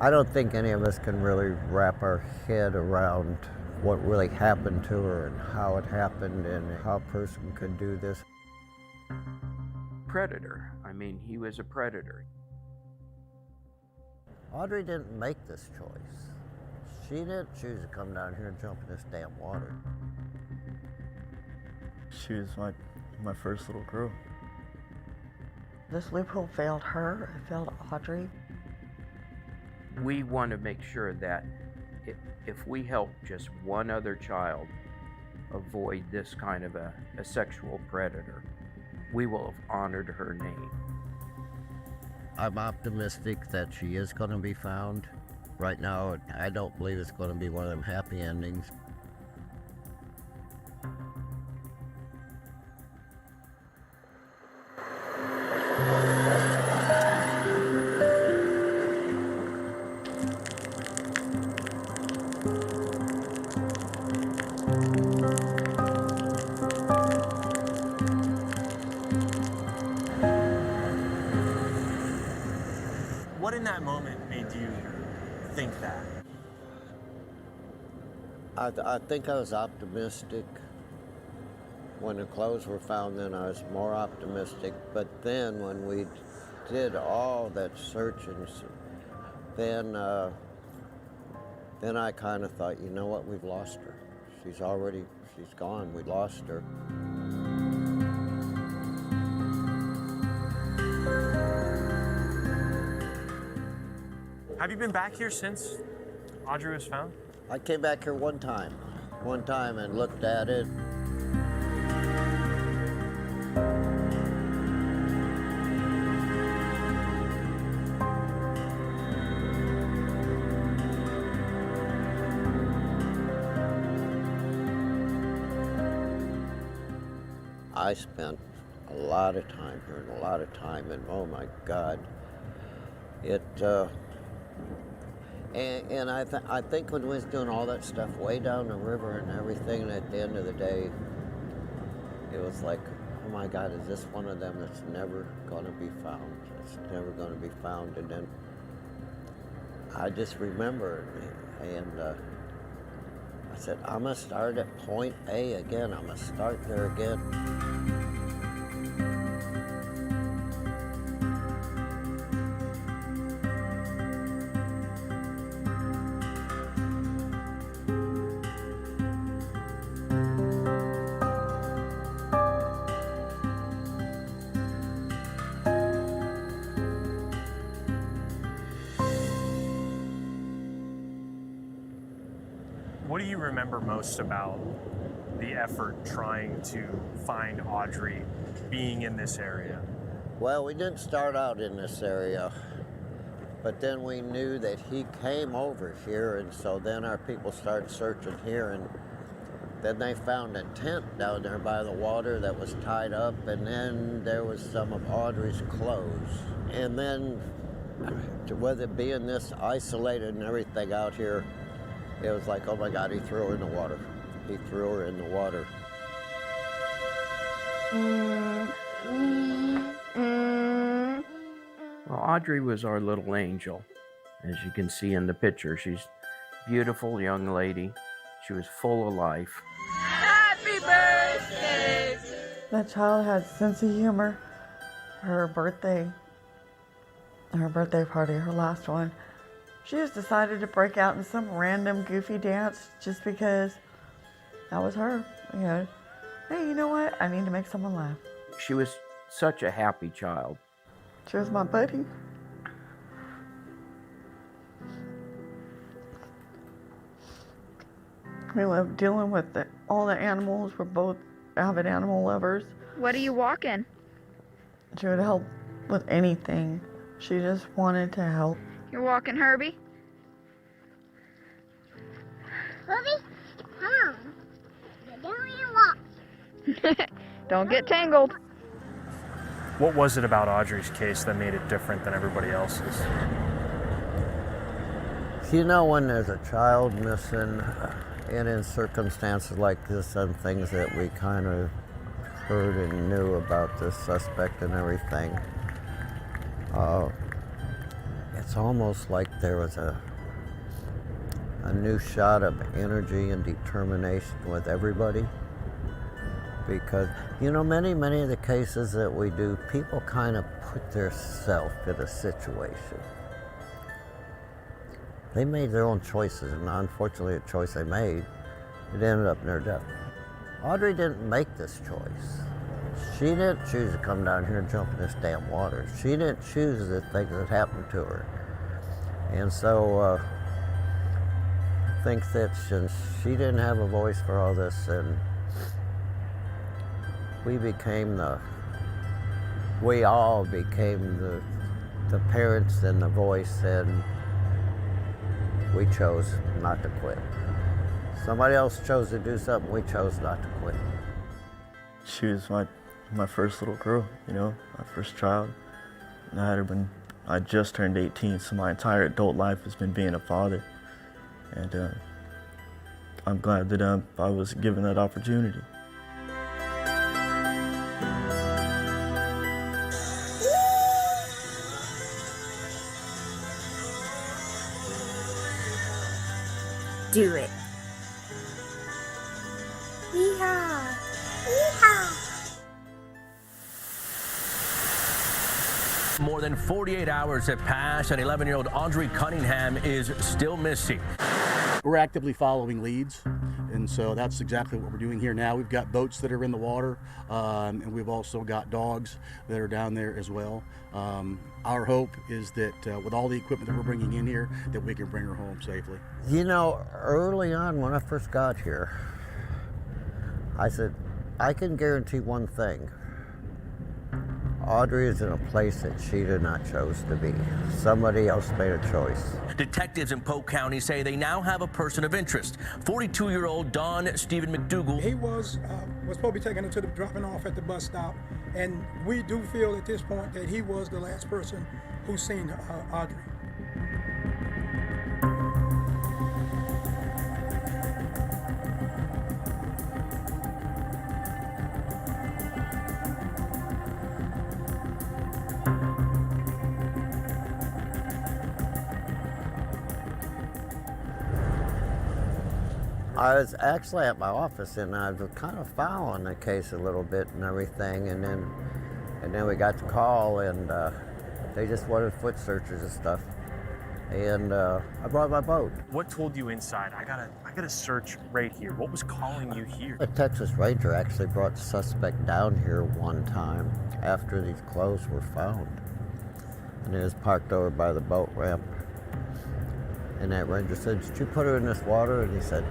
I don't think any of us can really wrap our head around what really happened to her and how it happened and how a person could do this. Predator. I mean, he was a predator. Audrey didn't make this choice. She didn't choose to come down here and jump in this damn water. She was my first little girl. This loophole failed her, it failed Audrey. We want to make sure that if we help just one other child avoid this kind of a sexual predator, we will have honored her name. I'm optimistic that she is going to be found. Right now, I don't believe it's going to be one of them happy endings. What in that moment made you think that? I think I was optimistic. When the clothes were found, then I was more optimistic. But then when we did all that searching, then I kind of thought, you know what, we've lost her. She's gone, we lost her. Have you been back here since Audrey was found? I came back here one time and looked at it. I spent a lot of time here and a lot of time, and oh my God, and I think when we was doing all that stuff way down the river and everything, and at the end of the day, it was like, oh my God, is this one of them that's never going to be found? It's never going to be found. And then I just remember, and I said, I'm going to start at point A again. I'm going to start there again. What do you remember most about the effort trying to find Audrey, being in this area? Well, we didn't start out in this area, but then we knew that he came over here, and so then our people started searching here, and then they found a tent down there by the water that was tied up, and then there was some of Audrey's clothes. And then, with it being this isolated and everything out here, it was like, oh my God, he threw her in the water. He threw her in the water. Well, Audrey was our little angel. As you can see in the picture, she's a beautiful young lady. She was full of life. Happy birthday! That child had a sense of humor. Her birthday party, her last one, she just decided to break out in some random goofy dance just because that was her. You know, hey, you know what? I need to make someone laugh. She was such a happy child. She was my buddy. We loved dealing with all the animals. We're both avid animal lovers. What are you walking? She would help with anything. She just wanted to help. You're walking Herbie? Herbie, come on. You don't need to walk. Don't get tangled. What was it about Audrey's case that made it different than everybody else's? You know, when there's a child missing, and in circumstances like this and things that we kind of heard and knew about this suspect and everything, it's almost like there was a new shot of energy and determination with everybody. Because, you know, many of the cases that we do, people kind of put their self in a situation. They made their own choices, and unfortunately the choice they made, it ended up in their death. Audrii didn't make this choice. She didn't choose to come down here and jump in this damn water. She didn't choose the things that happened to her. And so I think that since she didn't have a voice for all this, and we all became the parents and the voice, and we chose not to quit. Somebody else chose to do something, we chose not to quit. She was my first little girl, you know, my first child. And I had her when I just turned 18, so my entire adult life has been being a father. And I'm glad that I was given that opportunity. Do it. Yeehaw! Yeehaw! More than 48 hours have passed, and 11-year-old Audrii Cunningham is still missing. We're actively following leads, and so that's exactly what we're doing here now. We've got boats that are in the water, and we've also got dogs that are down there as well. Our hope is that with all the equipment that we're bringing in here, that we can bring her home safely. You know, early on when I first got here, I said, I can guarantee one thing. Audrii is in a place that she did not choose to be. Somebody else made a choice. Detectives in Polk County say they now have a person of interest. 42-year-old Don Stephen McDougal. He was supposed to be taken into the dropping off at the bus stop, and we do feel at this point that he was the last person who seen Audrii. I was actually at my office, and I was kind of following the case a little bit and everything, and then we got the call, and they just wanted foot searches and stuff, and I brought my boat. What told you inside, I gotta search right here? What was calling you here? A Texas Ranger actually brought the suspect down here one time after these clothes were found, and he was parked over by the boat ramp, and that ranger said, "Did you put her in this water?" And he said,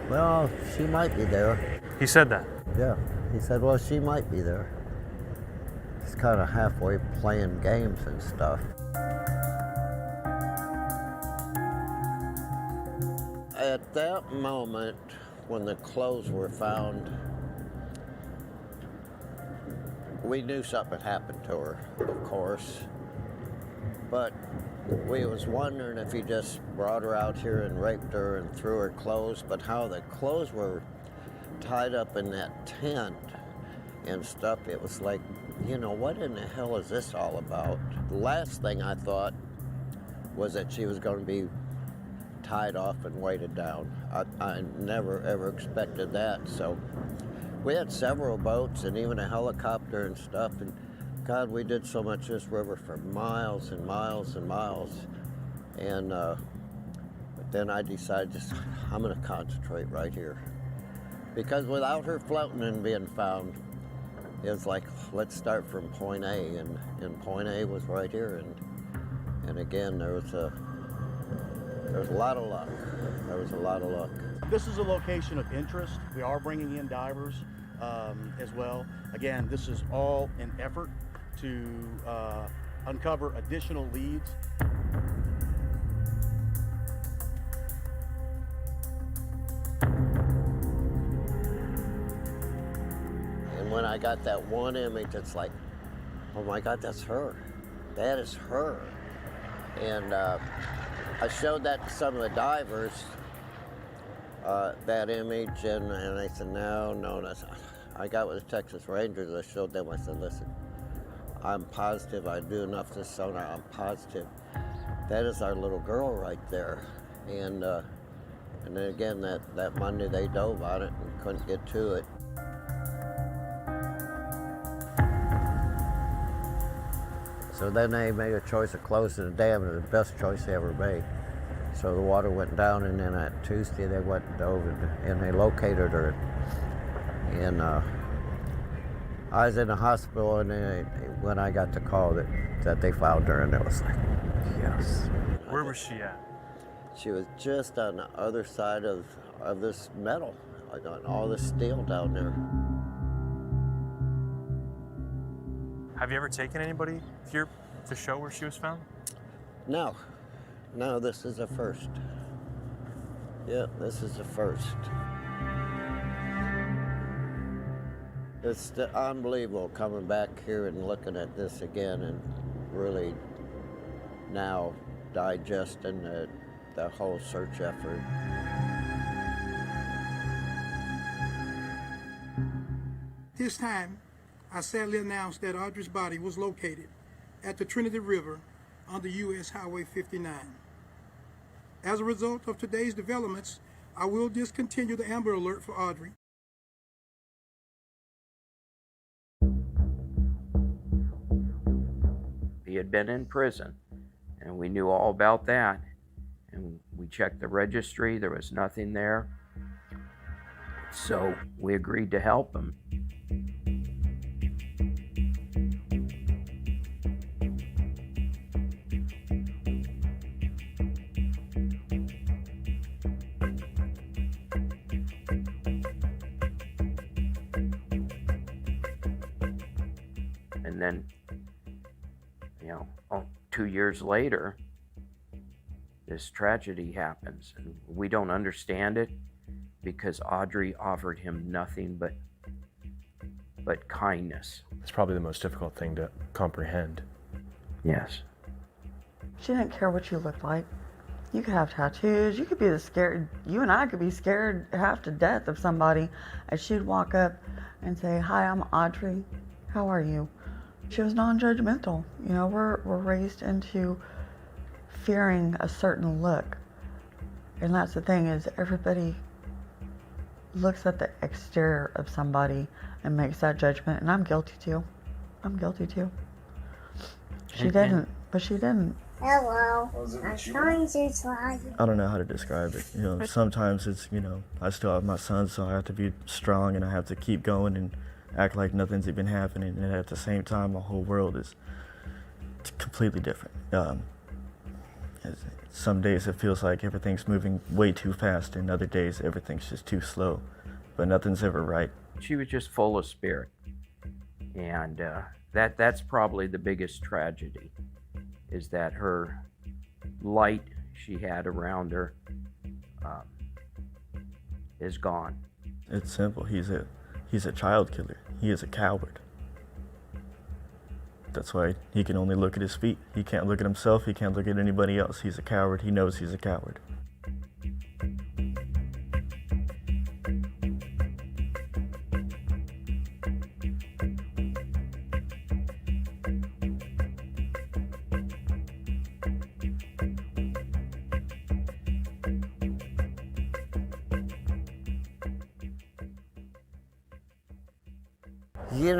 "Well, she might be there." He said that? Yeah. He said, "Well, she might be there." He's kind of halfway playing games and stuff. At that moment, when the clothes were found, we knew something had happened to her, of course. But we was wondering if he just brought her out here and raped her and threw her clothes, but how the clothes were tied up in that tent and stuff, it was like, you know, what in the hell is this all about? The last thing I thought was that she was going to be tied off and weighted down. I never ever expected that. So we had several boats and even a helicopter and stuff, and God, we did so much this river for miles and miles and miles. And but then I decided I'm going to concentrate right here. Because without her floating and being found, it was like, let's start from point A. And point A was right here. And again, there was a lot of luck. There was a lot of luck. This is a location of interest. We are bringing in divers as well. Again, this is all an effort to uncover additional leads. And when I got that one image, it's like, oh my God, that's her. That is her. And I showed that to some of the divers, that image, and they said, no. I got with the Texas Rangers, I showed them, I said, listen, I'm positive I do enough this sonar, I'm positive that is our little girl right there. And then again, that Monday they dove on it and couldn't get to it. So then they made a choice of closing the dam, and it was the best choice they ever made. So the water went down, and then on Tuesday they went and dove and they located her. And I was in the hospital, and when I got the call that they found her, and it was like, yes. Where was she at? She was just on the other side of this metal, like on all this steel down there. Have you ever taken anybody here to show where she was found? No, this is the first. Yeah, this is the first. It's unbelievable coming back here and looking at this again and really now digesting the whole search effort. This time, I sadly announced that Audrii's body was located at the Trinity River on the U.S. Highway 59. As a result of today's developments, I will discontinue the Amber Alert for Audrii. He had been in prison, and we knew all about that. And we checked the registry, there was nothing there. So we agreed to help him. And then, 2 years later, this tragedy happens. And we don't understand it because Audrii offered him nothing but kindness. It's probably the most difficult thing to comprehend. Yes. She didn't care what you looked like. You could have tattoos, you could be you and I could be scared half to death of somebody, and she'd walk up and say, "Hi, I'm Audrii. How are you?" She was non-judgmental. We're raised into fearing a certain look. And that's the thing, is everybody looks at the exterior of somebody and makes that judgment, and I'm guilty too. She didn't. Hello. I'm trying to try. I don't know how to describe it. Sometimes it's, I still have my son, so I have to be strong and I have to keep going and act like nothing's even happening. And at the same time, my whole world is completely different. Some days it feels like everything's moving way too fast, and other days everything's just too slow, but nothing's ever right. She was just full of spirit. And that's probably the biggest tragedy, is that her light she had around her is gone. It's simple. He's a child killer. He is a coward. That's why he can only look at his feet. He can't look at himself. He can't look at anybody else. He's a coward. He knows he's a coward.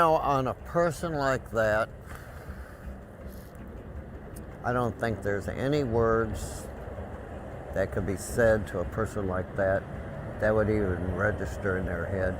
On a person like that, I don't think there's any words that could be said to a person like that would even register in their head.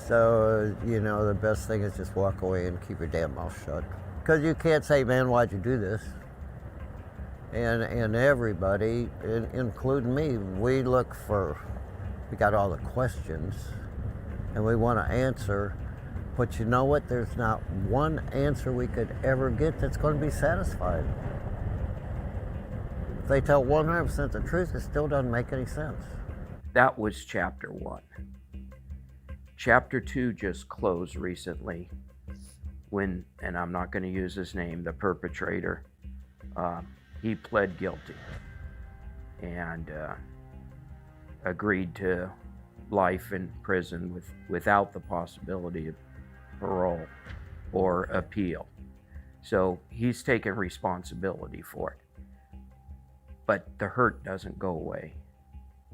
So, the best thing is just walk away and keep your damn mouth shut. Because you can't say, "Man, why'd you do this?" And everybody, including me, we got all the questions and we want to answer. But you know what? There's not one answer we could ever get that's going to be satisfied. If they tell 100% the truth, it still doesn't make any sense. That was chapter 1. Chapter 2 just closed recently when, and I'm not going to use his name, the perpetrator, he pled guilty and agreed to life in prison without the possibility of parole or appeal. So he's taken responsibility for it. but the hurt doesn't go away.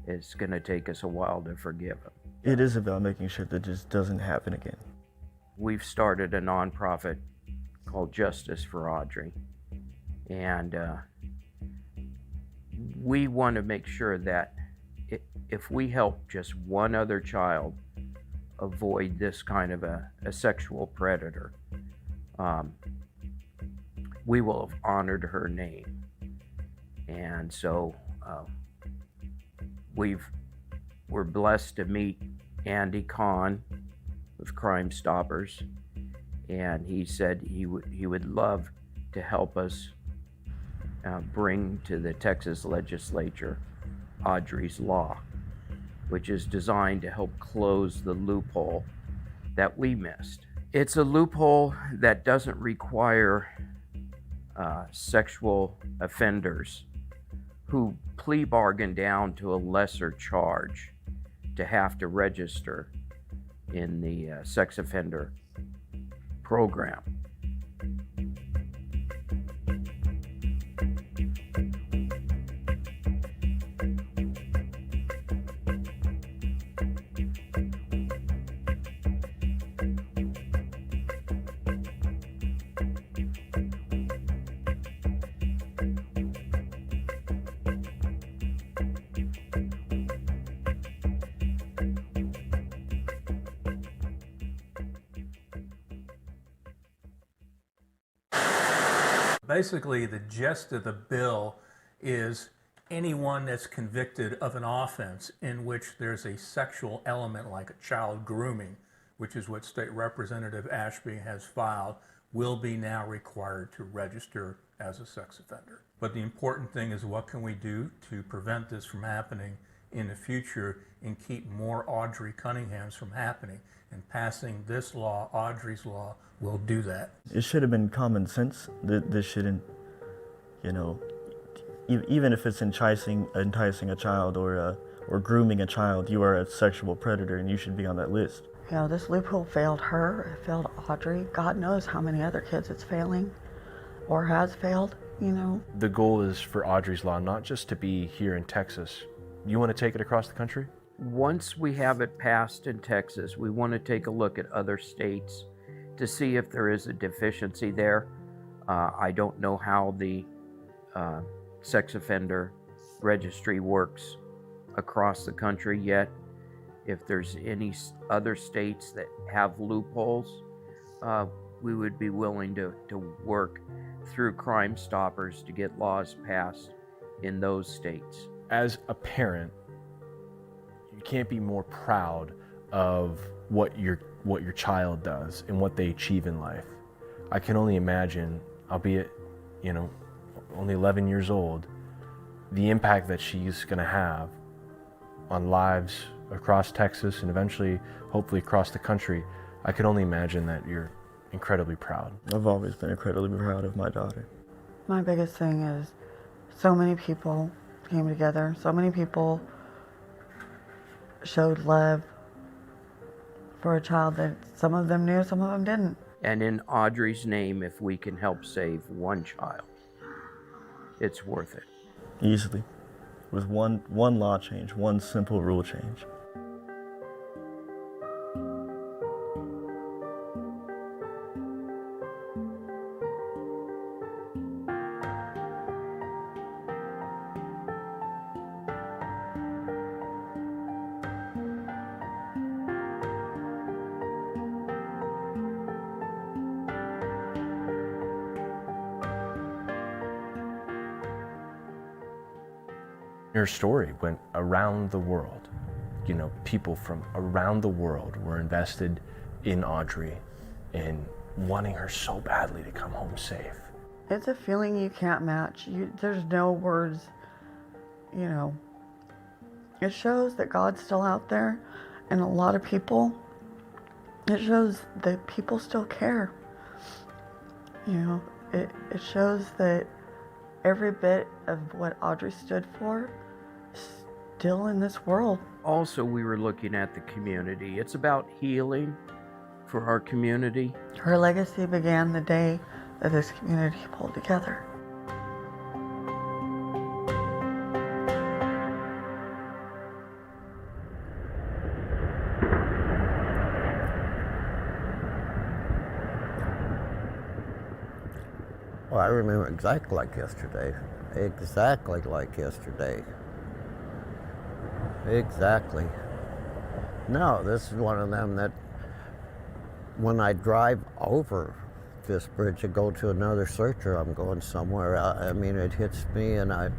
It's going to take us a while to forgive him. It is about making sure that this doesn't happen again. We've started a nonprofit called Justice for Audrii, and we want to make sure that if we help just one other child avoid this kind of a sexual predator, we will have honored her name. And so we're blessed to meet Andy Kahn with Crime Stoppers, and he said he would love to help us bring to the Texas legislature Audrii's Law, which is designed to help close the loophole that we missed. It's a loophole that doesn't require sexual offenders who plea bargain down to a lesser charge to have to register in the sex offender program. Basically, the gist of the bill is anyone that's convicted of an offense in which there's a sexual element like a child grooming, which is what State Representative Ashby has filed, will be now required to register as a sex offender. But the important thing is, what can we do to prevent this from happening in the future and keep more Audrii Cunninghams from happening? And passing this law, Audrii's Law, will do that. It should have been common sense that this shouldn't, even if it's enticing a child or grooming a child, you are a sexual predator and you should be on that list. This loophole failed her, it failed Audrii. God knows how many other kids it's failing or has failed, The goal is for Audrii's Law not just to be here in Texas. You want to take it across the country? Once we have it passed in Texas, we want to take a look at other states to see if there is a deficiency there. I don't know how the sex offender registry works across the country yet. If there's any other states that have loopholes, we would be willing to work through Crime Stoppers to get laws passed in those states. As a parent, you can't be more proud of what your child does and what they achieve in life. I can only imagine, albeit, only 11 years old, the impact that she's going to have on lives across Texas and eventually, hopefully, across the country. I can only imagine that you're incredibly proud. I've always been incredibly proud of my daughter. My biggest thing is so many people came together, so many people showed love for a child that some of them knew, some of them didn't. And in Audrii's name, if we can help save one child, it's worth it. Easily. With one law change, one simple rule change. Her story went around the world. People from around the world were invested in Audrii and wanting her so badly to come home safe. It's a feeling you can't match. There's no words, It shows that God's still out there, and a lot of people, it shows that people still care. It shows that every bit of what Audrii stood for is still in this world. Also, we were looking at the community. It's about healing for our community. Her legacy began the day that this community pulled together. Well, I remember exactly like yesterday. Exactly like yesterday. Exactly. No, this is one of them that when I drive over this bridge and go to another search or I'm going somewhere, I mean, it hits me and I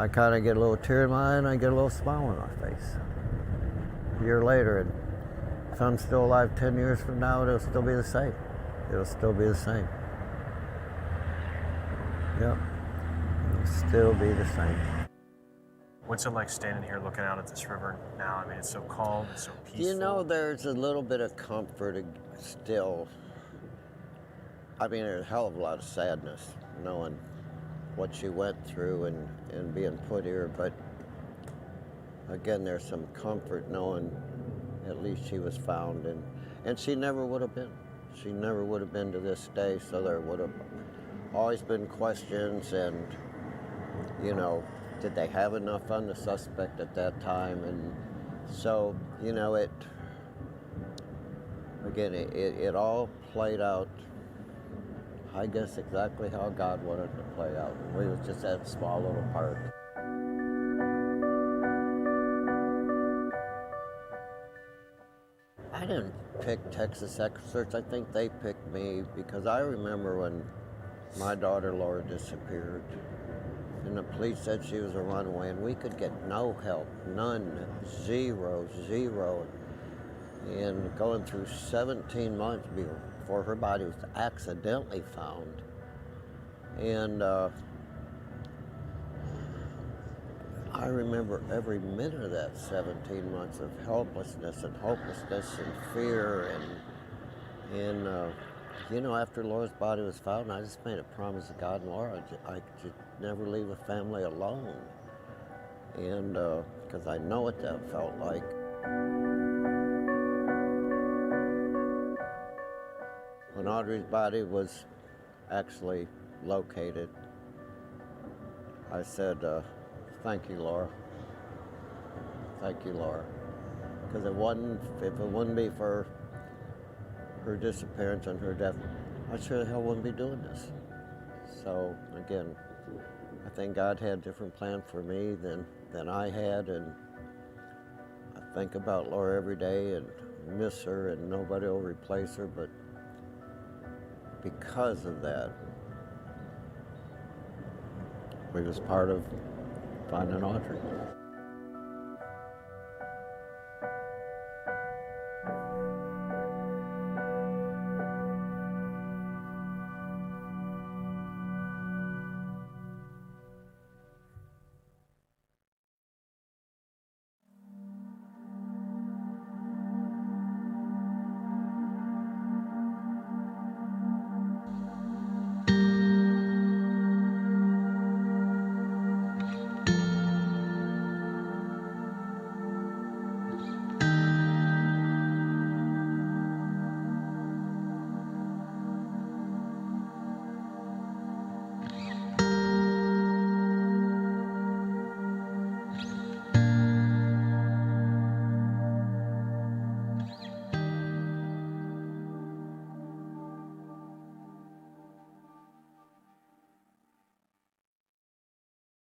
kind of get a little tear in my eye and I get a little smile on my face. A year later, and if I'm still alive 10 years from now, it'll still be the same. It'll still be the same. Yep. It'll still be the same. What's it like standing here looking out at this river now? I mean, it's so calm, it's so peaceful. You know, there's a little bit of comfort still. I mean, there's a hell of a lot of sadness knowing what she went through and being put here, but again, there's some comfort knowing at least she was found, and she never would have been. She never would have been to this day, so there would have always been questions and, you know, did they have enough on the suspect at that time? And so, you know, it all played out, I guess, exactly how God wanted it to play out. We was just that small little part. I didn't pick Texas experts. I think they picked me because I remember when my daughter Laura disappeared and the police said she was a runaway and we could get no help, none, zero. And going through 17 months before her body was accidentally found. And I remember every minute of that 17 months of helplessness and hopelessness and fear and you know, after Laura's body was found, I just made a promise to God and Laura I could never leave a family alone, and because I know what that felt like. When Audrey's body was actually located, I said, thank you, Laura. Thank you, Laura. Because if it wouldn't be for her disappearance and her death, I sure the hell wouldn't be doing this. So again, I think God had a different plan for me than I had, and I think about Laura every day and miss her, and nobody will replace her, but because of that, we was part of finding Audrey.